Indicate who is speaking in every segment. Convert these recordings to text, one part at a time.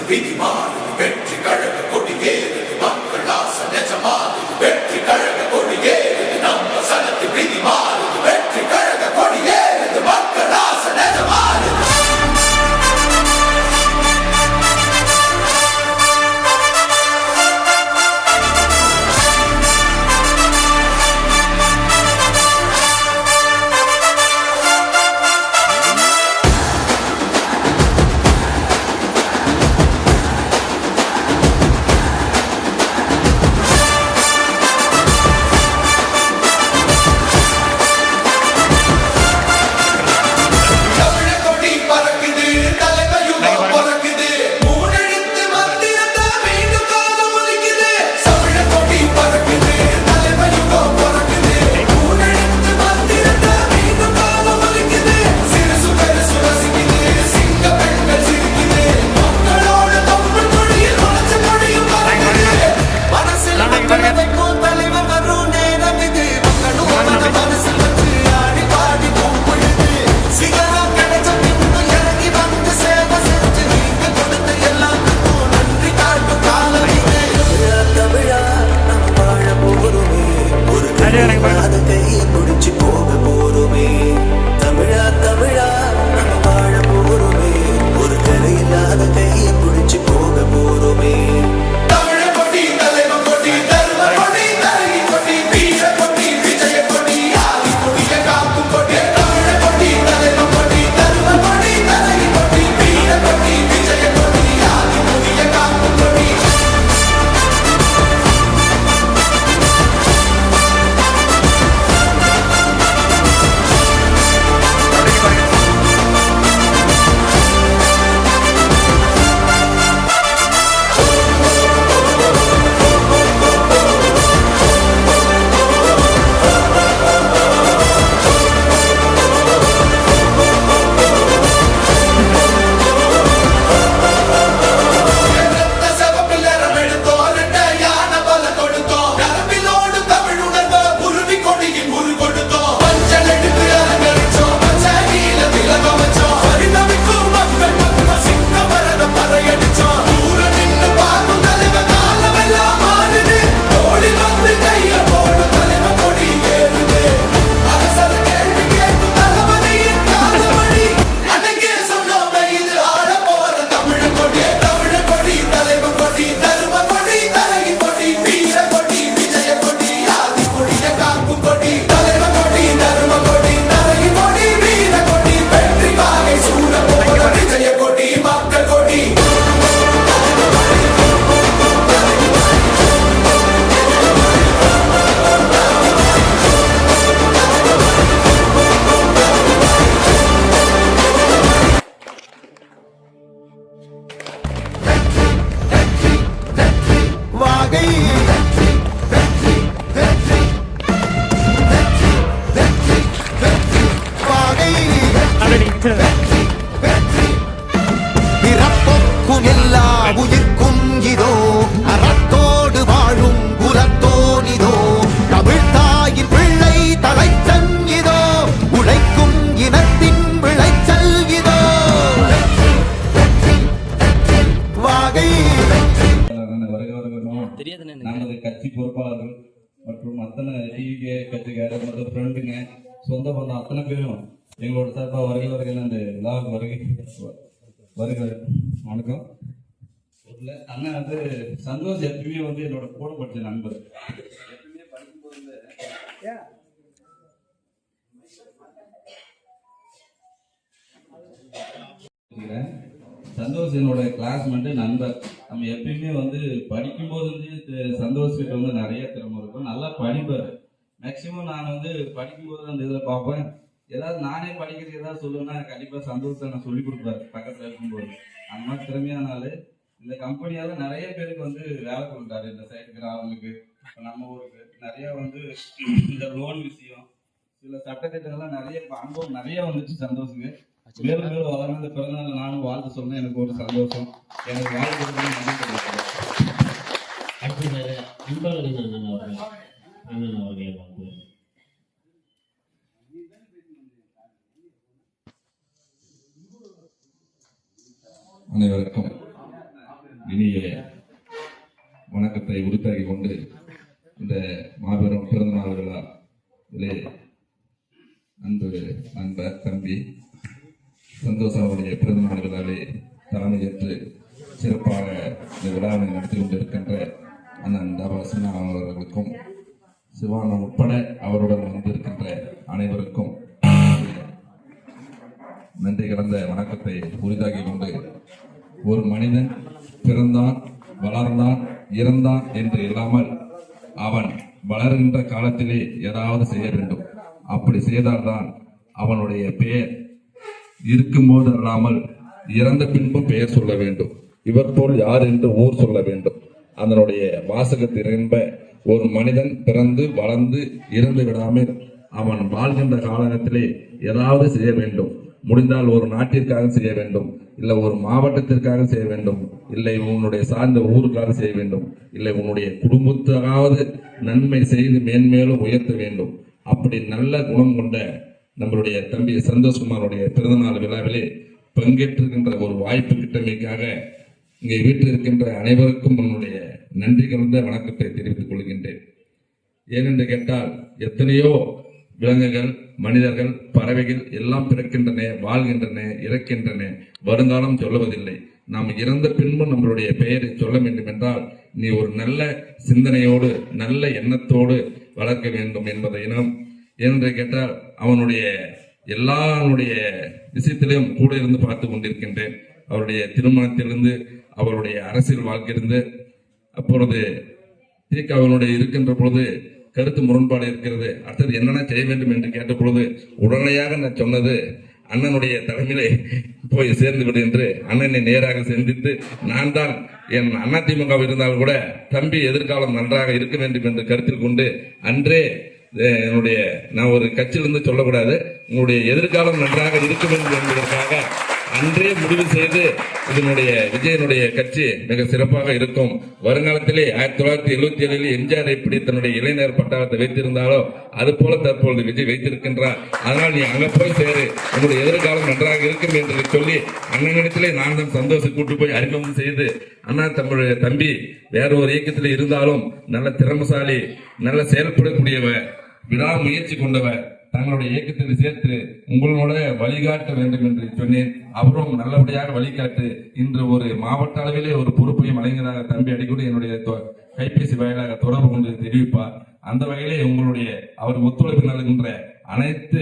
Speaker 1: விதி மாறுது வெற்றி கழக கொடியேறுது மக்கள் ஆசை நிஜமாறுது வெற்றி கழக கொடியேறுது நம்ம சனத்து விதி மாறுது வெற்றி கழக கொடியேறுது மக்கள் ஆசை நிஜமாறுது.
Speaker 2: பிறப்புக்கும் எல்லா உயிர்க்கும் இதோ அறத்தோடு வாழும் குலத்தோனிதோ தமிழ் தாயின் பிள்ளை தலைச்சன் இதோ உழைக்கும் இனத்தின் விளைச்சல் இதோ வாகை.
Speaker 3: நமது கட்சி பொறுப்பாளர்கள் மற்றும் அத்தனை டிவிகே கட்சிக்காரர் மற்றும் ஃப்ரெண்டுங்க சொந்த பந்தம் அத்தனை பேரும் எங்களோட சார்பாக வருகிறவர்கள் அந்த விழாவுக்கு வருகிற வணக்கம். அண்ணன் வந்து சந்தோஷ் எப்பயுமே வந்து என்னோட கூட படிச்ச நண்பர். எப்பயுமே படிக்கும்போது சந்தோஷ் என்னோட கிளாஸ்மேட்டு நண்பர். நம்ம எப்பயுமே வந்து படிக்கும்போது வந்து சந்தோஷ் கிட்ட வந்து நிறைய திறமை இருக்கும், நல்லா படிப்பார். மேக்சிமம் நான் வந்து படிக்கும்போது அந்த இதில் பார்ப்பேன், ஏதாவது நானே படிக்கிறது ஏதாவது சொல்லுவேன்னா கண்டிப்பாக சந்தோஷத்தை நான் சொல்லிக் கொடுப்பாரு பக்கத்தில் இருக்கும்போது. அந்த மாதிரி திறமையானால இந்த கம்பெனியால நிறைய பேருக்கு வந்து வேலை கொடுத்தாரு. இந்த சைடுக்கிற ஆளுங்களுக்கு, இப்போ நம்ம ஊருக்கு நிறைய வந்து இந்த லோன் விஷயம், சில சட்டத்திட்டங்கள்லாம் நிறைய அனுபவம் நிறைய வந்துச்சு சந்தோஷுக்கு. மேலும் மேலும் வளர்ந்த பிறந்தநாள் நானும் வாழ்த்து சொன்னேன், எனக்கு ஒரு சந்தோஷம். எனக்கு வாழ்த்து நன்றி தெரிவிக்கிறேன்.
Speaker 4: அனைவருக்கும்
Speaker 3: இனிய வணக்கத்தை உறுத்தாக்கி கொண்டு இந்த மாபெரும் பிறந்தநாள் விழாவிலே அன்பு நண்பர் தம்பி சந்தோஷாவுடைய பிறந்தநாள் விழாவிலே தலைமையேற்று சிறப்பாக இந்த விழாவை நடத்தி கொண்டிருக்கின்ற அண்ணன் தபாசனா அவர்களுக்கும் சிவானந்தம் உட்பட அவருடன் வந்திருக்கின்ற அனைவருக்கும் நன்றி கலந்த வணக்கத்தை உரிதாக்கி கொண்டு ஒரு மனிதன் பிறந்தான், வளர்ந்தான், இறந்தான் என்று இல்லாமல் அவன் வளர்கின்ற காலத்திலே ஏதாவது செய்ய வேண்டும். அப்படி செய்தால்தான் அவனுடைய பெயர் இருக்கும்போது அல்லாமல் இறந்த பின்பும் பெயர் சொல்ல வேண்டும். இவர் போல் யார் என்று ஊர் சொல்ல வேண்டும். அதனுடைய வாசகத்திறன்ப ஒரு மனிதன் பிறந்து வளர்ந்து இறந்து விடாமல் அவன் வாழ்கின்ற காலத்திலே ஏதாவது செய்ய வேண்டும். முடிந்தால் ஒரு நாட்டிற்காக செய்ய வேண்டும், இல்லை ஒரு மாவட்டத்திற்காக செய்ய வேண்டும், இல்லை உன்னுடைய சார்ந்த ஊருக்காக செய்ய வேண்டும், இல்லை உன்னுடைய குடும்பத்துக்காவது நன்மை செய்து மேன்மேலும் உயர்த்த வேண்டும். அப்படி நல்ல குணம் கொண்ட நம்மளுடைய தம்பி சந்தோஷ்குமாருடைய பிறந்தநாள் விழாவிலே பங்கேற்றிருக்கின்ற ஒரு வாய்ப்பு கிட்டமைக்காக இங்கே வீட்டில் இருக்கின்ற அனைவருக்கும் என்னுடைய நன்றி கலந்த வணக்கத்தை தெரிவித்துக் கொள்கின்றேன். ஏனென்று கேட்டால் எத்தனையோ விலங்குகள், மனிதர்கள், பறவைகள் எல்லாம் பிறக்கின்றன, வாழ்கின்றன, இறக்கின்றன, வருங்காலம் சொல்லுவதில்லை. நாம் இறந்த பின்பும் நம்மளுடைய பெயரை சொல்ல வேண்டும் என்றால் நீ ஒரு நல்ல சிந்தனையோடு நல்ல எண்ணத்தோடு வளர்க்க வேண்டும் என்பதை நாம் ஏனென்று கேட்டால் அவனுடைய எல்லாருடைய விஷயத்திலும் கூட இருந்து பார்த்து கொண்டிருக்கின்றேன். அவருடைய திருமணத்திலிருந்து அவருடைய அரசியல் வாழ்க்கையிலிருந்து அப்பொழுது அவனுடைய இருக்கின்ற பொழுது கருத்து முரண்பாடு இருக்கிறது, அடுத்தது என்னென்ன செய்ய வேண்டும் என்று கேட்ட பொழுது உடனடியாக நான் சொன்னது அண்ணனுடைய தலைமையிலே போய் சேர்ந்து விடு என்று அண்ணனை நேராக சந்தித்து நான் தான் என் அதிமுக இருந்தாலும் கூட தம்பி எதிர்காலம் நன்றாக இருக்க வேண்டும் என்று கருத்தில் கொண்டு அன்றே என்னுடைய நான் ஒரு கட்சியிலிருந்து சொல்லக்கூடாது, உங்களுடைய எதிர்காலம் நன்றாக இருக்க வேண்டும் என்பதற்காக அன்றே முடிவு செய்து இதனுடைய விஜயனுடைய கட்சி மிக சிறப்பாக இருக்கும். வருங்காலத்திலே 1977 எம்ஜிஆர் எப்படி தன்னுடைய இளைஞர் பட்டாளத்தை வைத்திருந்தாலோ அது போல தற்பொழுது விஜய் வைத்திருக்கின்றார். அதனால் நீ அங்க போய் சேரு, உங்களுடைய எதிர்காலம் நன்றாக இருக்கும் என்று சொல்லி அண்ணனிடத்திலே நான் தான் சந்தோஷம் கூட்டு போய் அறிமுகம் செய்து அண்ணா தம்முடைய தம்பி வேற ஒரு இயக்கத்தில் இருந்தாலும் நல்ல திறமசாலி, நல்ல செயல்படக்கூடியவர், விடாமுயற்சி கொண்டவர், தங்களுடைய இயக்கத்தில் சேர்த்து உங்களோட வழிகாட்ட வேண்டும் என்று சொன்னேன். அவரும் நல்லபடியாக வழிகாட்டு இன்று ஒரு மாவட்ட அளவிலே ஒரு பொறுப்பையும் வழங்கியதாக தம்பி அடிக்கடி என்னுடைய கைபேசி வாயிலாக தொடர்பு கொண்டு தெரிவிப்பார். அந்த வகையிலே உங்களுடைய அவர் ஒத்துழைப்பு நல்கின்ற அனைத்து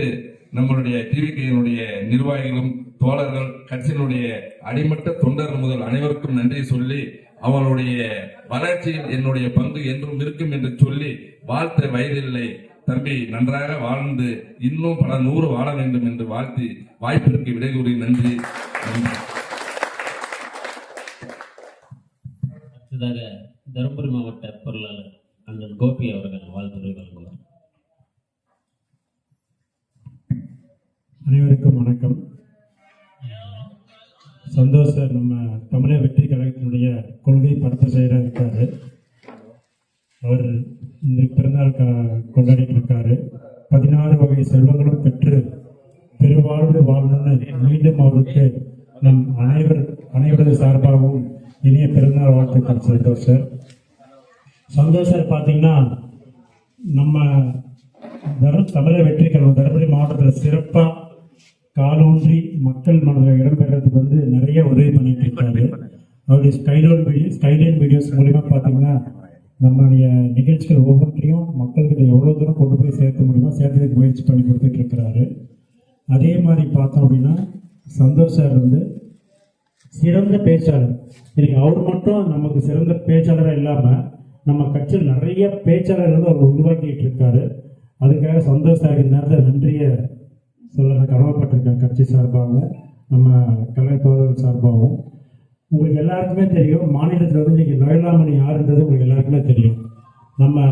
Speaker 3: நம்மளுடைய டிவிகையினுடைய நிர்வாகிகளும் தோழர்கள் கட்சியினுடைய அடிமட்ட தொண்டர்கள் முதல் அனைவருக்கும் நன்றி சொல்லி அவருடைய வளர்ச்சியில் என்னுடைய பங்கு என்றும் இருக்கும் என்று சொல்லி வாழ்த்த வயதில்லை தம்பி நன்றாக வாழ்ந்து இன்னும் பல 100 வாழ வேண்டும் என்று வாழ்த்தி வாய்ப்பிற்கு விடை கூறி நன்றி.
Speaker 4: அடுத்ததாக தருமபுரி மாவட்ட பொருளாளர் அண்ணன் கோபி அவர்கள் வாழ்த்துறை வழங்குவார்.
Speaker 5: அனைவருக்கும் வணக்கம். சந்தோஷ் சார் நம்ம தமிழக வெற்றி கழகத்தினுடைய கொள்கை பரப்பு செயலாக இருக்காரு. அவர் இந்த பிறந்தநாள் கொண்டாடிட்டு இருக்காரு. 16 வகை செல்வங்களும் பெற்று பெருவாழ்வு வாழணும்னு மீண்டும் அவருக்கு நம் அனைவரது சார்பாகவும் இனிய பிறந்தநாள் வாழ்த்துக்கள். சந்தோஷ் சார். சந்தோஷ் சார் பார்த்தீங்கன்னா நம்ம தமிழக வெற்றி கழகம் தருமபுரி மாவட்டத்தில் சிறப்பாக காலூன்றி மக்கள் மனதில் இடம்பெறதுக்கு வந்து நிறைய உதவி பண்ணிட்டு இருக்காரு. அவருடைய ஸ்கைலைன் வீடியோஸ் மூலிமா பார்த்தீங்கன்னா நம்மளுடைய நிகழ்ச்சிகள் ஒவ்வொன்றையும் மக்கள்கிட்ட எவ்வளோ தூரம் கொண்டு போய் சேர்க்க முடியுமோ சேர்த்துக்கு முயற்சி பண்ணி கொடுத்துட்டு இருக்கிறாரு. அதே மாதிரி பார்த்தோம் அப்படின்னா சந்தோஷ் சார் வந்து சிறந்த பேச்சாளர். இன்னைக்கு அவர் மட்டும் நமக்கு சிறந்த பேச்சாளராக இல்லாமல் நம்ம கட்சியில் நிறைய பேச்சாளர்கள் அவர் உருவாக்கிட்டு இருக்காரு. அதுக்காக சந்தோஷ் சாருக்கு நேரத்தில் நன்றியை சொல்ல கடமைப்பட்டிருக்கார் கட்சி சார்பாகவும் நம்ம கழக தோழர்கள் சார்பாகவும். உங்களுக்கு எல்லாருக்குமே தெரியும், மாநிலத்தில் வந்து இன்னைக்கு வேளாண்மை யாருன்றது உங்களுக்கு எல்லாருக்குமே தெரியும். நம்ம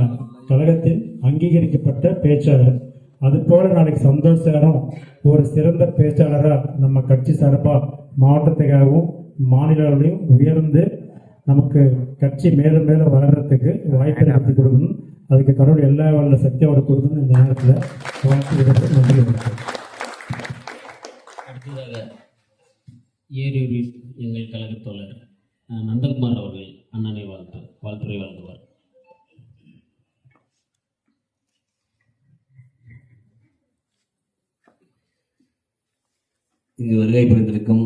Speaker 5: கழகத்தின் அங்கீகரிக்கப்பட்ட பேச்சாளர். அது போல நாளைக்கு சந்தோஷ் சாரும் ஒரு சிறந்த பேச்சாளராக நம்ம கட்சி சார்பாக மாவட்டத்துக்காகவும் மாநிலங்களையும் உயர்ந்து நமக்கு கட்சி மேலும் மேலும் வளர்றதுக்கு வாய்ப்பை நடத்தி கொடுக்கணும். அதுக்கு கடவுள் எல்லா வல்ல சக்தியோட கொடுக்கணும். இந்த நேரத்தில் வாழ்த்து நன்றி.
Speaker 4: அடுத்ததாக ஏரியூரில் எங்கள் கழக தோழர் நந்தகுமார் அவர்கள் அண்ணனை வாழ்த்துரை வழங்குவார்.
Speaker 6: இங்கு வருகை புரிந்திருக்கும்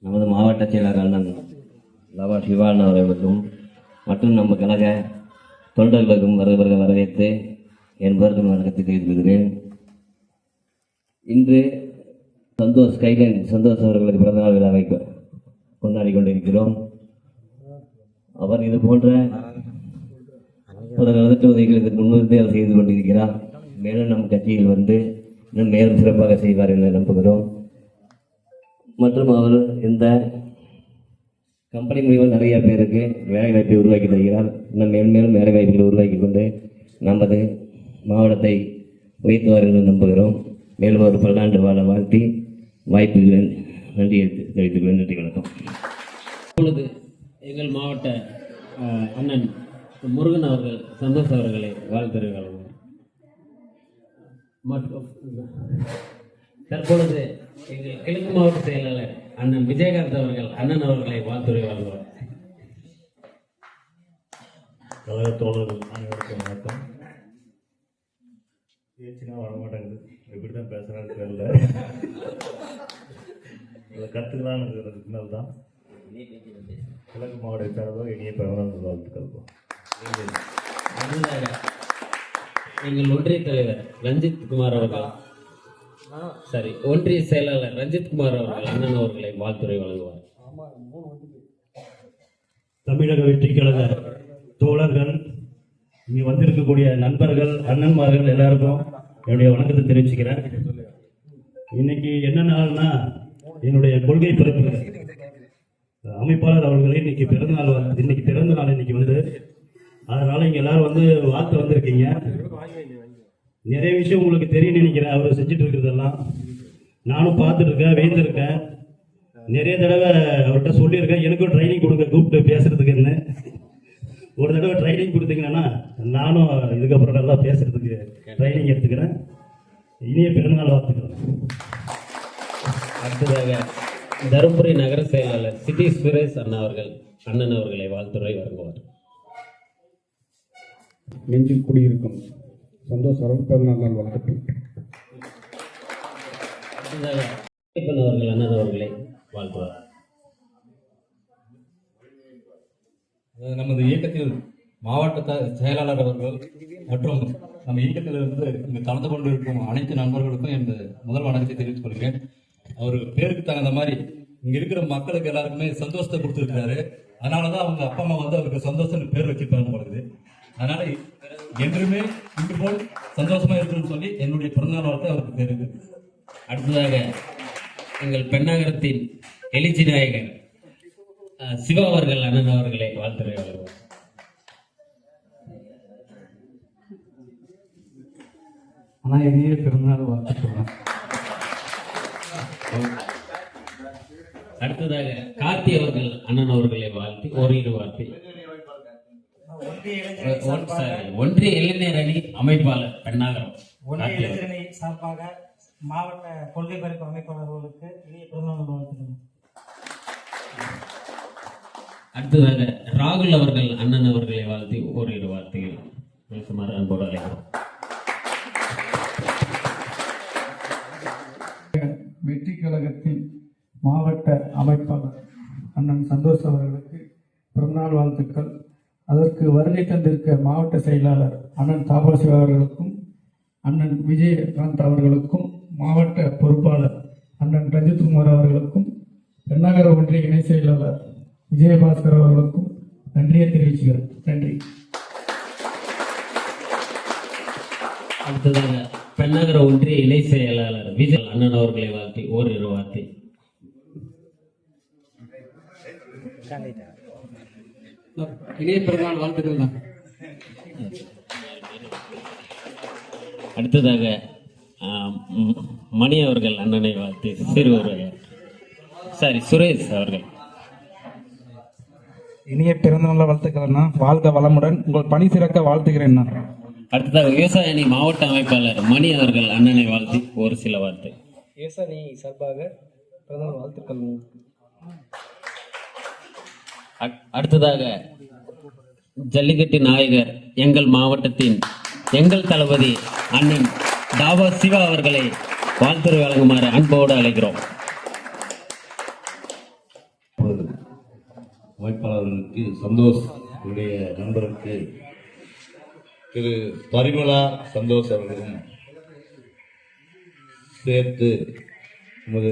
Speaker 6: நமது மாவட்ட செயலாளர் அண்ணன் லவா சிவான் அவர்களுக்கும் மற்றும் நம்ம கழக தொண்டர்களுக்கும் வருக வரவேற்று என்பதற்கும் வணக்கத்தை தெரிவித்துக்கிறேன். இன்று சந்தோஷ் அவர்களது பிறந்தநாள் விழாவை கொண்டாடி கொண்டிருக்கிறோம். அவர் இது போன்ற பல நலத்திட்ட உதவிகள் இதற்கு முன்னிறுத்தி அவர் செய்து கொண்டிருக்கிறார். மேலும் நம் கட்சியில் வந்து இன்னும் மேலும் சிறப்பாக செய்வார் என நம்புகிறோம். மற்றும் அவர் இந்த கம்பெனி மூலியமாக நிறைய பேருக்கு வேலைவாய்ப்பை உருவாக்கி தருகிறார். இன்னும் மேலும் மேலும் வேலைவாய்ப்புகளை உருவாக்கி கொண்டு நமது மாவட்டத்தை உயர்த்துவார் என்று நம்புகிறோம். மேலும் ஒரு பல்லாண்டு வாழ வாழ்த்தி வாய்ப்புகளை நன்றி தெரிவித்துக்கிறேன். நன்றி, வணக்கம்.
Speaker 4: இப்பொழுது எங்கள் மாவட்ட அண்ணன் முருகன் அவர்கள் சந்தோஷ் அவர்களை வாழ்த்துரை வழங்குவார். மற்றும் தற்பொழுது எங்கள் கிழக்கு மாவட்ட செயலாளர் அண்ணன் விஜயகாந்த் அவர்கள் அண்ணன் அவர்களை வாழ்த்துரை வழங்குவார்.
Speaker 7: கழக தோழர்கள் அனைவருக்கும் வணக்கம். பேச்சுனா வரமாட்டேங்குது, எப்படி தான் பேசுகிறான்னு தெரியல. அதை கற்றுக்கலான்னு இருக்கிறதுனால தான் கிழக்கு மாவட்ட சார்பாக இனிய பிறந்தநாள் வாழ்த்துக்கள்.
Speaker 4: எங்கள் ஒன்றிய தலைவர் ரஞ்சித் குமார் அவர்கள் ஒன்றிய செயலாளர் ரஞ்சித் குமார் அவர்கள் அண்ணன் அவர்களை வாழ்த்துரை வழங்குவார்.
Speaker 7: தமிழக வெற்றி கழக தோழர்கள், இங்கே வந்திருக்கக்கூடிய நண்பர்கள், அண்ணன்மார்கள் எல்லாருக்கும் என்னுடைய வணக்கத்தை தெரிவிச்சுக்கிறேன். இன்னைக்கு என்ன நாள்னா என்னுடைய கொள்கை பிறப்பு அமைப்பாளர் அவர்களே இன்னைக்கு பிறந்த நாள் இன்னைக்கு வந்து, அதனால இங்க எல்லாரும் வந்து வாழ்த்து வந்திருக்கீங்க. நிறைய விஷயம் உங்களுக்கு தெரியும் நினைக்கிறேன். அவர் செஞ்சுட்டு இருக்கிறதெல்லாம் நானும் பார்த்துட்டு இருக்கேன், வேந்திருக்கேன். நிறைய தடவை அவர்கிட்ட சொல்லியிருக்கேன், எனக்கும் ட்ரைனிங் கொடுங்க கூப்பிட்டு பேசுறதுக்குன்னு. ஒரு தடவை ட்ரைனிங் கொடுத்தீங்கன்னா நானும் இதுக்கப்புறம் நல்லா பேசுறதுக்கு ட்ரைனிங் எடுத்துக்கிறேன். இனிய பிறந்தநாள் வாழ்த்துக்கிறேன்.
Speaker 4: அடுத்ததாக தருமபுரி நகர செயலாளர் சிட்டி சுரேஷ் அண்ணன் அவர்களை வாழ்த்துரை வழங்குவார்.
Speaker 5: நெஞ்சில் குடியிருக்கும் சந்தோஷ் பிறந்தநாள் வாழ்த்துக்கள்.
Speaker 4: அடுத்ததாக அவர்கள் அண்ணன் அவர்களை வாழ்த்துவார்.
Speaker 8: நமது இயக்கத்தில் மாவட்ட செயலாளர் அவர்கள் மற்றும் நம்ம இயக்கத்திலிருந்து இங்கு கலந்து கொண்டிருக்கும் அனைத்து நண்பர்களுக்கும் என் முதல் வணக்கத்தை தெரிவித்துக் கொள்கிறேன். அவர் பேருக்கு தகுந்த மாதிரி இங்க இருக்கிற மக்களுக்கு எல்லாருக்குமே சந்தோஷத்தை கொடுத்துருக்கிறாரு. அதனாலதான் அவங்க அப்பா அம்மா வந்து அவருக்கு சந்தோஷம் பேர் வச்சிருப்பாங்க போடுது. அதனால என்றுமே இன்று போல் சந்தோஷமா இருக்குன்னு சொல்லி என்னுடைய பிறந்தநாள் வாழ்த்து அவருக்கு தெரியுது.
Speaker 4: அடுத்ததாக எங்கள் பெண்ணாகரத்தின் எழுச்சி நாயகர் சிவா அவர்கள் அண்ணன் அவர்களை வாழ்த்துரை வழங்குவார்.
Speaker 5: ஆனால் இனிய பிறந்தநாள் வாழ்த்துக்கள்.
Speaker 4: அடுத்ததாக கார்த்தி அவர்கள் அண்ணன் அவர்களை வாழ்த்தி ஓரிரு வார்த்தை. ஒன்றிய இளைஞர் அணி அமைப்பாளர் பெண்ணாகரம்
Speaker 9: ஒன்றிய இளைஞர் அணி சார்பாக மாவட்ட கொள்கை பரப்பு அமைப்பாளர்களுக்கு இனிய பிறந்தநாள் வாழ்த்துக்கள்.
Speaker 4: அடுத்ததாக ராகுல் அவர்கள் அண்ணன் அவர்களை வாழ்த்தி ஓரிரு வார்த்தைகள் பேசுமாறு அன்போடு அழைக்கிறோம்.
Speaker 5: வெற்றி கழகத்தின் மாவட்ட அமைப்பாளர் அண்ணன் சந்தோஷ் அவர்களுக்கு பிறந்தநாள் வாழ்த்துக்கள். அதற்கு வருகை தந்திருக்க மாவட்ட செயலாளர் அண்ணன் தாபாசி அவர்களுக்கும், அண்ணன் விஜயகாந்த் அவர்களுக்கும், மாவட்ட பொறுப்பாளர் அண்ணன் ரஞ்சித் குமார் அவர்களுக்கும், பெண்ணாகர ஒன்றிய இணை செயலாளர் விஜயபாஸ்கர் அவர்களுக்கும் நன்றியை தெரிவிச்சுக்கிறேன். நன்றி.
Speaker 4: அடுத்ததாக பெண்ணாகர ஒன்றிய இணை செயலாளர் விஜய் அண்ணன் அவர்களை வாழ்த்தி ஓரிரு வார்த்தை.
Speaker 5: இணைய பிறந்தநாள் வாழ்த்துக்கள் தான்.
Speaker 4: அடுத்ததாக மணி அவர்கள் அண்ணனை வாழ்த்தி சுரேஷ் அவர்கள்.
Speaker 10: இனிய பிறந்தநாள் வாழ்த்துக்கள்ண்ணா. வாழ்க வளமுடன், உங்கள் பணி சிறக்க வாழ்த்துக்கிறேன்னா.
Speaker 4: அடுத்ததாக விவசாய அணி மாவட்ட அமைப்பாளர் மணி அவர்கள் அண்ணனை வாழ்த்தி ஒரு சில வார்த்தை.
Speaker 9: விவசாய அணி சார்பாக பிறந்தநாள் வாழ்த்துக்கள்.
Speaker 4: அடுத்ததாக ஜல்லிக்கட்டு நாயகர் எங்கள் மாவட்டத்தின் எங்கள் தளபதி அண்ணன் தாவா சிவா அவர்களை வாழ்த்துறை வழங்குமாறு அன்போடு அழைக்கிறோம்.
Speaker 11: அமைப்பாளர்களுக்கு சந்தோஷ் உடைய நண்பருக்கு திரு பரிமளா சந்தோஷ் அவர்களும் சேர்த்து நமது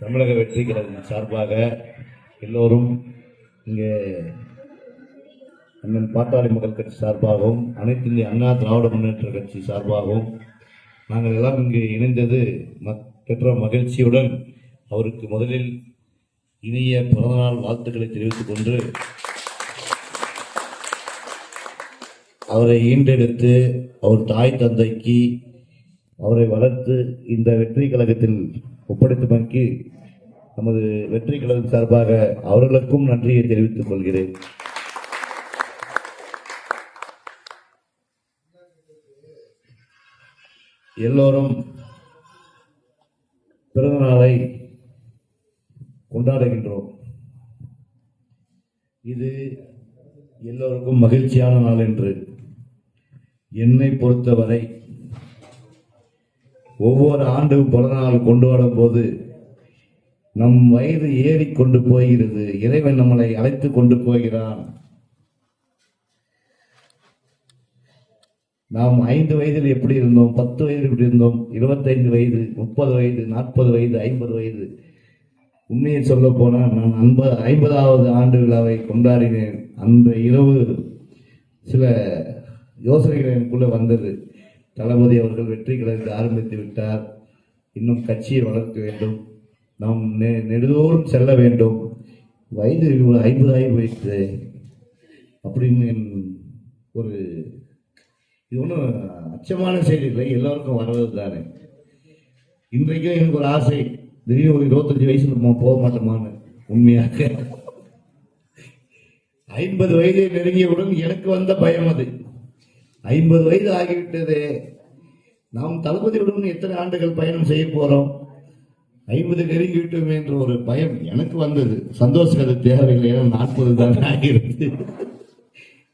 Speaker 11: தமிழக வெற்றி கழகம் சார்பாக எல்லோரும் இங்கே அண்ணன் பாட்டாளி மக்கள் கட்சி சார்பாகவும் அனைத்து இந்திய அண்ணா திராவிட முன்னேற்ற கட்சி சார்பாகவும் நாங்கள் எல்லாம் இங்கு இணைந்தது பெற்ற மகிழ்ச்சியுடன் அவருக்கு முதலில் இனிய பிறந்தநாள் வாழ்த்துக்களை தெரிவித்துக் கொண்டு அவரை ஈண்டெடுத்து அவர் தாய் தந்தைக்கு அவரை வளர்த்து இந்த வெற்றி கழகத்தில் ஒப்படைத்தமைக்கு நமது வெற்றி கழகம் சார்பாக அவர்களுக்கும் நன்றியை தெரிவித்துக் கொள்கிறேன். எல்லோரும் பிறந்த நாளை கொண்டாடுகின்றோம். இது எல்லோருக்கும் மகிழ்ச்சியான நாள் என்று என்னை பொறுத்தவரை ஒவ்வொரு ஆண்டும் பிறந்தநாள் கொண்டாடும் போது நம் வயது ஏறி கொண்டு போகிறது. இறைவன் நம்மளை அழைத்து கொண்டு போகிறான். நாம் 5 வயதில் எப்படி இருந்தோம், 10 வயதில் எப்படி இருந்தோம், 25 வயது, 30 வயது, 40 வயது, 50 வயது. உண்மையை சொல்ல போனால் நான் 50வது ஆண்டு விழாவை கொண்டாடினேன். அந்த இரவு சில யோசனைகள் எனக்குள்ள வந்தது. தளபதி அவர்கள் வெற்றி கழகத்தை ஆரம்பித்து விட்டார், இன்னும் கட்சியை வளர்க்க வேண்டும், நாம் நெடுதோறும் செல்ல வேண்டும், வயது 50 ஆகி போயிட்டு அப்படின்னு ஒரு இது ஒன்றும் அச்சமான செய்தி இல்லை, எல்லாருக்கும் வர்றது தானே. இன்றைக்கும் எனக்கு ஒரு ஆசை, திடீர்னு ஒரு 25 வயசுல நம்ம போக மாட்டோமான்னு. உண்மையாக 50 வயதை நெருங்கியவுடன் எனக்கு வந்த பயம் அது. 50 வயது ஆகிவிட்டது, நாம் தளபதியுடன் எத்தனை ஆண்டுகள் பயணம் செய்ய போறோம், 50 நெருங்கிவிட்டோம் என்ற ஒரு பயம் எனக்கு வந்தது. சந்தோஷம் அது தேவையில்லை, ஏன்னா 40 தான் ஆகிறது.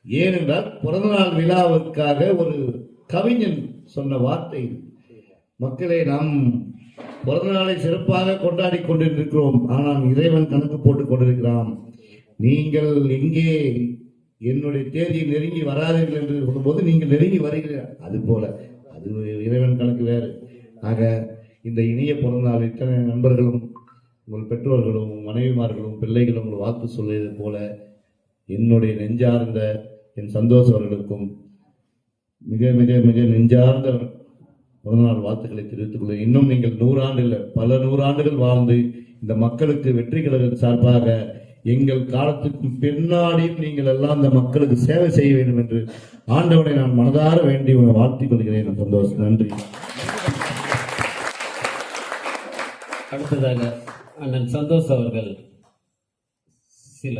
Speaker 11: ஏனென்றால் பிறந்தநாள் விழாவிற்காக ஒரு கவிஞன் சொன்ன வார்த்தை, மக்களை நாம் பிறந்தநாளை சிறப்பாக கொண்டாடி கொண்டிருக்கிறோம், ஆனால் இறைவன் கணக்கு போட்டுக் கொண்டிருக்கிறான். நீங்கள் எங்கே என்னுடைய தேதியை நெருங்கி வராதீர்கள் என்று சொல்லும்போது நீங்கள் நெருங்கி வருகிறீர்கள். அது போல அது இறைவன் கணக்கு வேறு. ஆக இந்த இனிய பிறந்தநாள் இத்தனை நண்பர்களும் உங்கள் பெற்றோர்களும் மனைவிமார்களும் பிள்ளைகளும் உங்கள் வாழ்த்து சொல்லியது போல என்னுடைய நெஞ்சார்ந்த என் சந்தோஷ் அவர்களுக்கும் மிக மிக மிக நெஞ்சார்ந்த பிறந்தநாள் வாழ்த்துக்களை தெரிவித்துக் கொள்ள. இன்னும் நீங்கள் 100 ஆண்டு இல்லை, பல 100 ஆண்டுகள் வாழ்ந்து இந்த மக்களுக்கு வெற்றி கழக சார்பாக எங்கள் காலத்துக்கு பின்னாடியும் நீங்கள் எல்லாம் இந்த மக்களுக்கு சேவை செய்ய வேண்டும் என்று ஆண்டவனை நான் மனதார வேண்டி வாழ்த்திக் கொள்கிறேன். சந்தோஷம், நன்றி.
Speaker 4: அடுத்ததாக அண்ணன் சந்தோஷ் அவர்கள் சில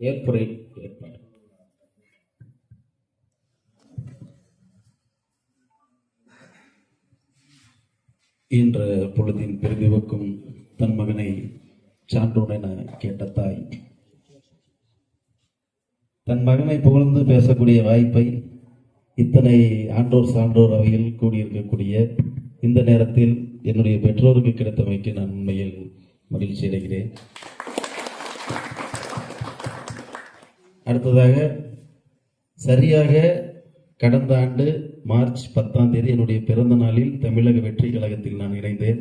Speaker 4: ஏற்புரை ஏற்பாடு.
Speaker 12: என்ற பொழுதின் பெருமிவுக்கும் தன் மகனை சான்றோன் என கேட்ட தாய் தன் மகனை புகழ்ந்து பேசக்கூடிய வாய்ப்பை இத்தனை ஆன்றோர் சான்றோர் அவையில் கூடியிருக்கக்கூடிய இந்த நேரத்தில் என்னுடைய பெற்றோருக்கு கிடைத்தமைக்கு நான் உண்மையில் மகிழ்ச்சி அடைகிறேன். அடுத்ததாக சரியாக கடந்த ஆண்டு மார்ச் 10ஆம் தேதி என்னுடைய பிறந்த நாளில் தமிழக வெற்றி கழகத்தில் நான் இணைந்தேன்.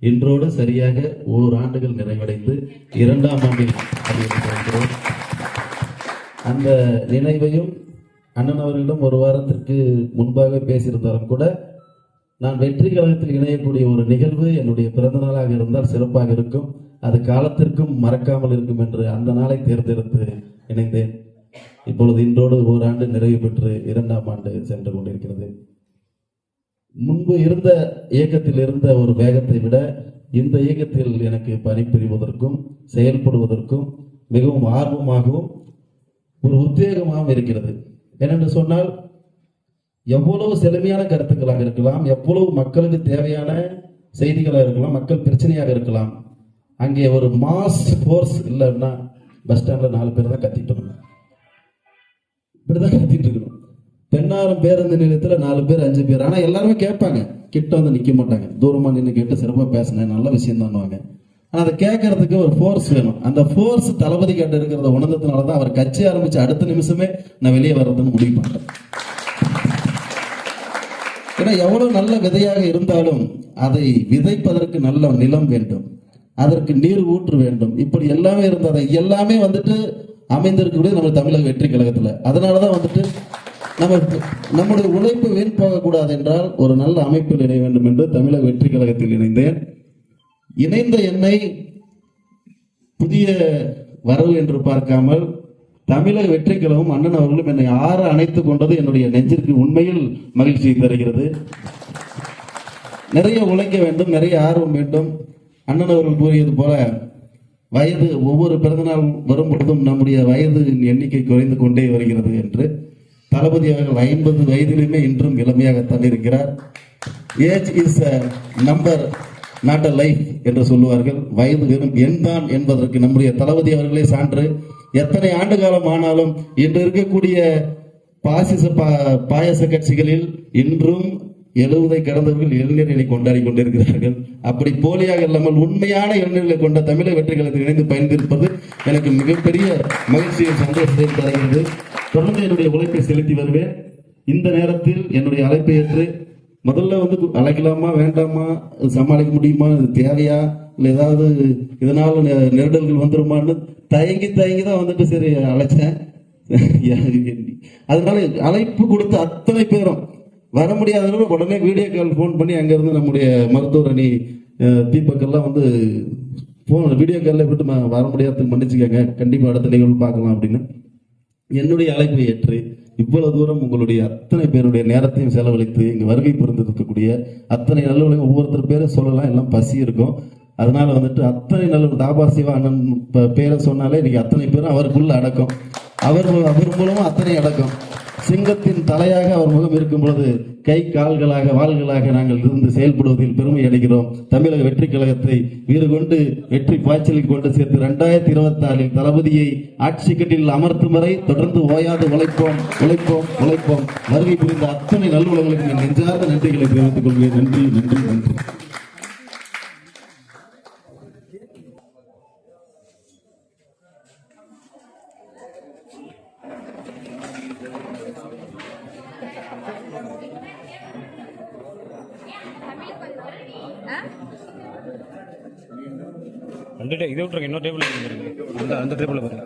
Speaker 12: இன்றோடு சரியாக 1 ஆண்டுகள் நிறைவடைந்து 2ஆம் ஆண்டில் அறிவித்திருக்கிறோம். அந்த நினைவையும் அண்ணன் அவர்களிடம் 1 வாரத்திற்கு முன்பாக பேசியிருந்தாலும் கூட நான் வெற்றி கழகத்தில் இணையக்கூடிய ஒரு நிகழ்வு என்னுடைய பிறந்த நாளாக இருந்தால் சிறப்பாக இருக்கும், அது காலத்திற்கும் மறக்காமல் இருக்கும் என்று அந்த நாளை தேர்ந்தெடுத்து இணைந்தேன். இப்பொழுது இன்றோடு 1 ஆண்டு நிறைவு பெற்று 2ஆம் ஆண்டு சென்று கொண்டிருக்கிறது. முன்பு இருந்த இயக்கத்தில் இருந்த ஒரு வேகத்தை விட இந்த இயக்கத்தில் எனக்கு பணிபுரிவதற்கும் செயல்படுவதற்கும் மிகவும் ஆர்வமாகவும் ஒரு உத்வேகமாகவும் இருக்கிறது. ஏனென்று சொன்னால் எவ்வளவு செழுமையான கருத்துக்களாக இருக்கலாம், எவ்வளவு மக்களுக்கு தேவையான செய்திகளாக இருக்கலாம், மக்கள் பிரச்சனையாக இருக்கலாம், அங்கே ஒரு மாஸ் ஃபோர்ஸ் இல்லைன்னா பஸ் ஸ்டாண்டில் 4 பேர் தான் கத்திட்டு இருக்கணும். இப்படிதான் கத்திட்டு இருக்கணும். தென்னாரம் பேருந்து நிலையத்தில் 4 பேர் 5 பேர், ஆனால் எல்லாருமே கேட்பாங்க, கிட்ட வந்து நிற்க மாட்டாங்க. தூரமாக நின்று கேட்டு சிறப்பாக பேசினேன், நல்ல விஷயம் தான்வாங்க. ஆனால் அதை கேட்கறதுக்கு ஒரு ஃபோர்ஸ் வேணும். அந்த ஃபோர்ஸ் தளபதி கிட்ட இருக்கிறத உணர்ந்ததுனால தான் அவர் கட்சி ஆரம்பிச்ச அடுத்த நிமிஷமே நான் வெளியே வர்றதுன்னு முடிவு பண்ணுறேன். ஏன்னா எவ்வளவு நல்ல விதையாக இருந்தாலும் அதை விதைப்பதற்கு நல்ல நிலம் வேண்டும், அதற்கு நீர் ஊற்று வேண்டும். இப்படி எல்லாமே இருந்தது, எல்லாமே வந்துட்டு அமைந்திருக்கக்கூடிய நம்ம தமிழக வெற்றி கழகத்தில். அதனாலதான் வந்துட்டு நம்முடைய உழைப்பு வீண் போகக்கூடாது என்றால் ஒரு நல்ல அமைப்பில் இணைய வேண்டும் என்று தமிழக வெற்றி கழகத்தில் இணைந்தேன். இணைந்த என்னை புதிய வரவு என்று பார்க்காமல் தமிழக வெற்றி கழகம் அண்ணன் அவர்களும் என்னை அணைத்துக் கொண்டது என்னுடைய நெஞ்சிற்கு உண்மையில் மகிழ்ச்சியை தருகிறது. நிறைய உழைக்க வேண்டும், நிறைய ஆர்வம் வேண்டும். அண்ணன் அவர்கள் கூறியது போல வயது ஒவ்வொரு பிறந்தநாள் வரும் பொழுதும் நம்முடைய வயது எண்ணிக்கை குறைந்து கொண்டே வருகிறது என்று தளபதி அவர்கள் 50 வயதிலுமே இன்றும் இளமையாகத்தான் இருக்கிறார். Age is a number not a life என்று சொல்லுவார்கள். வயது வெறும் எண் தான் என்பதற்கு நம்முடைய தளபதி அவர்களே சான்று. எத்தனை ஆண்டு காலம் ஆனாலும் இன்று இருக்கக்கூடிய பாயச கட்சிகளில் இன்றும் 70 கடந்தவர்கள் இளைஞர்களை கொண்டாடி கொண்டிருக்கிறார்கள். அப்படி போலியாக இல்லாமல் உண்மையான இளைஞர்களை கொண்ட தமிழக வெற்றி கழகத்தில் இணைந்து பயந்திருப்பது எனக்கு மிகப்பெரிய மகிழ்ச்சியை சந்தோஷத்தை தருகிறது. தொடர்ந்து என்னுடைய உழைப்பை செலுத்தி வருவேன். இந்த நேரத்தில் என்னுடைய அழைப்பை ஏற்று முதல்ல வந்து அழைக்கலாமா வேண்டாமா, சமாளிக்க முடியுமா, இது தேவையா, இல்லை ஏதாவது இதனால் நெருடல்கள் வந்துருமான்னு தயங்கி தான் வந்துட்டு சரி அழைச்சேன். அதனால அழைப்பு கொடுத்த அத்தனை பேரும் வர முடியாதவங்க உடனே வீடியோ கால் ஃபோன் பண்ணி அங்கேருந்து நம்முடைய மருத்துவர் அணி தீபக்கெல்லாம் வந்து வீடியோ காலில் விட்டு வர முடியாததுக்கு மன்னிச்சுக்கங்க, கண்டிப்பாக அடுத்த நிகழ்வு பார்க்கலாம் அப்படின்னு என்னுடைய அழைப்பை ஏற்று இவ்வளவு தூரம் உங்களுடைய அத்தனை பேருடைய நேரத்தையும் செலவழித்து இங்கு வருகை புரிந்திருக்கக்கூடிய அத்தனை நல்லவர்களையும் ஒவ்வொருத்தர் பேரும் சொல்லலாம், எல்லாம் பசி இருக்கும். அதனால வந்துட்டு அத்தனை நல்ல தாபா சிவா அண்ணன் பேரை சொன்னாலே இன்னைக்கு அத்தனை பேரும் அவருக்குள்ள அடக்கம், அவர் மூலமா அத்தனை அடக்கம். சிங்கத்தின் தலையாக அவர் முகம் இருக்கும் பொழுது கை கால்களாக வாள்களாக நாங்கள் இருந்து செயல்படுவதில் பெருமை அடைகிறோம். தமிழக வெற்றி கழகத்தை வீறு கொண்டு வெற்றி பாய்ச்சலில் கொண்டு சேர்த்து 2026 தளபதியை ஆட்சி கட்டில் அமர்த்தும் வரை தொடர்ந்து ஓயாது உழைப்போம் உழைப்போம் உழைப்போம். வருகை புரிந்த அத்தனை நல்லுலங்களுக்கு நெஞ்சார்ந்த நன்றிகளை தெரிவித்துக் கொள்கிறேன். நன்றி நன்றி நன்றி.
Speaker 13: இதை விட்டுருங்க, இன்னொரு டேபிள் அந்த டேபிள் பாருங்க.